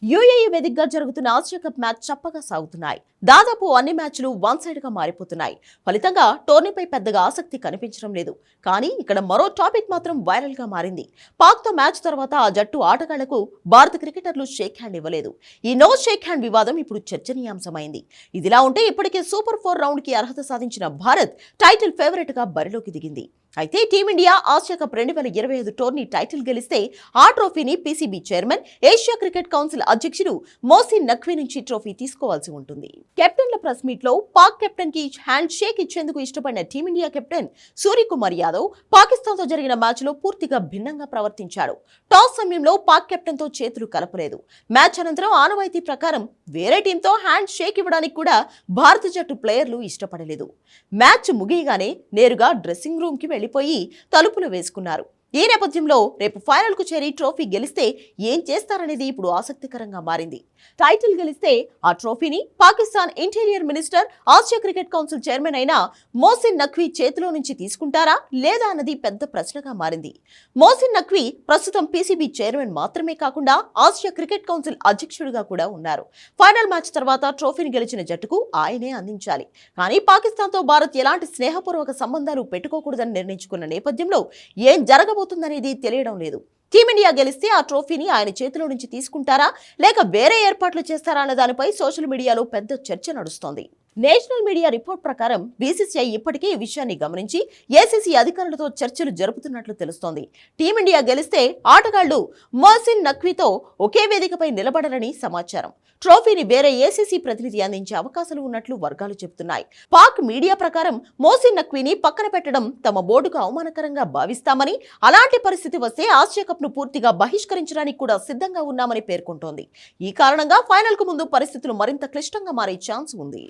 UAE వేదికగా జరుగుతున్న Asia cup match చప్పగా సాగుతున్నాయి. దాదాపు అన్ని మ్యాచ్లు వన్ సైడ్ గా మారిపోతున్నాయి. ఫలితంగా టోర్నీపై పెద్దగా ఆసక్తి కనిపించడం లేదు. కానీ ఇక్కడ మరో టాపిక్ మాత్రం వైరల్ గా మారింది. పాక్ తో మ్యాచ్ తర్వాత ఆ జట్టు ఆటగాళ్లకు భారత క్రికెటర్లు షేక్ హ్యాండ్ ఇవ్వలేదు. ఈ నో షేక్ హ్యాండ్ వివాదం ఇప్పుడు చర్చనీయాంశమైంది. ఇదిలా ఉంటే ఇప్పటికే సూపర్ 4 రౌండ్ కి అర్హత సాధించిన భారత్ టైటిల్ ఫేవరెట్ గా బరిలోకి దిగింది. అయితే team India Asia cup 2025 tourney title గెలిస్తే ఆ ట్రోఫీని PCB chairman, Asia cricket council అధ్యక్షుడు మోసిన్ నఖ్వీ నుంచి ట్రోఫీ తీసుకోవాల్సి ఉంటుంది. కెప్టెన్ల ప్రెస్ మీట్ లో పాక్ కెప్టెన్ కి హ్యాండ్ షేక్ ఇచ్చేందుకు ఇష్టపడిన టీమిండియా కెప్టెన్ సూర్యకుమార్ యాదవ్ పాకిస్తాన్ తో జరిగిన మ్యాచ్ లో పూర్తిగా భిన్నంగా ప్రవర్తించాడు. టాస్ సమయంలో పాక్ కెప్టెన్ తో చేతులు కలపలేదు. మ్యాచ్ అనంతరం ఆనవాయితీ ప్రకారం వేరే టీంతో హ్యాండ్ షేక్ ఇవ్వడానికి కూడా భారత జట్టు ప్లేయర్లు ఇష్టపడలేదు. మ్యాచ్ ముగియగానే నేరుగా డ్రెస్సింగ్ రూమ్ కి వెళ్లిపోయి తలుపులు వేసుకున్నారు. ఈ నేపథ్యంలో రేపు ఫైనల్ కు చేరి ట్రోఫీ గెలిస్తే ఏం చేస్తారనేది ఇప్పుడు ఆసక్తికరంగా మారింది. టైటిల్ గెలిస్తే ఆ ట్రోఫీని Pakistan interior minister, Asia cricket council chairman అయిన మోసిన్ నఖ్వీ చేతిలో నుంచి తీసుకుంటారా లేదా అన్నది పెద్ద ప్రశ్నగా మారింది. మోసిన్ నఖ్వీ ప్రస్తుతం పీసీబీ చైర్మన్ మాత్రమే కాకుండా ఆసియా క్రికెట్ కౌన్సిల్ అధ్యక్షుడిగా కూడా ఉన్నారు. ఫైనల్ మ్యాచ్ తర్వాత ట్రోఫీని గెలిచిన జట్టుకు ఆయనే అందించాలి. కానీ పాకిస్తాన్ తో భారత్ ఎలాంటి స్నేహపూర్వక సంబంధాలు పెట్టుకోకూడదని నిర్ణయించుకున్న నేపథ్యంలో ఏం జరగబోతుందనేది తెలియడం లేదు. టీమిండియా గెలిస్తే ఆ ట్రోఫీని ఆయన చేతిలో నుంచి తీసుకుంటారా లేక వేరే ఏర్పాట్లు చేస్తారా అన్న దానిపై సోషల్ మీడియాలో పెద్ద చర్చ నడుస్తోంది. నేషనల్ మీడియా రిపోర్ట్ ప్రకారం బీసీసీఐ ఇప్పటికే ఈ విషయాన్ని గమనించి ఏసీసీ అధికారులతో చర్చలు జరుపుతున్నట్లు తెలుస్తోంది. టీమిండియా గెలిస్తే ఆటగాళ్లు మోసిన్ నఖ్వీతో ఒకే వేదికపై నిలబడరని సమాచారం. ట్రోఫీని వేరే ఏసీసీ ప్రతినిధి అందించే అవకాశాలు ఉన్నట్లు వర్గాలు చెబుతున్నాయి. పాక్ మీడియా ప్రకారం మోసిన్ నఖ్వీని పక్కన పెట్టడం తమ బోర్డుకు అవమానకరంగా భావిస్తామని, అలాంటి పరిస్థితి వస్తే ఆసియా కప్ ను పూర్తిగా బహిష్కరించడానికి కూడా సిద్ధంగా ఉన్నామని పేర్కొంటోంది. ఈ కారణంగా ఫైనల్ కు ముందు పరిస్థితులు మరింత క్లిష్టంగా మారే ఛాన్స్ ఉంది.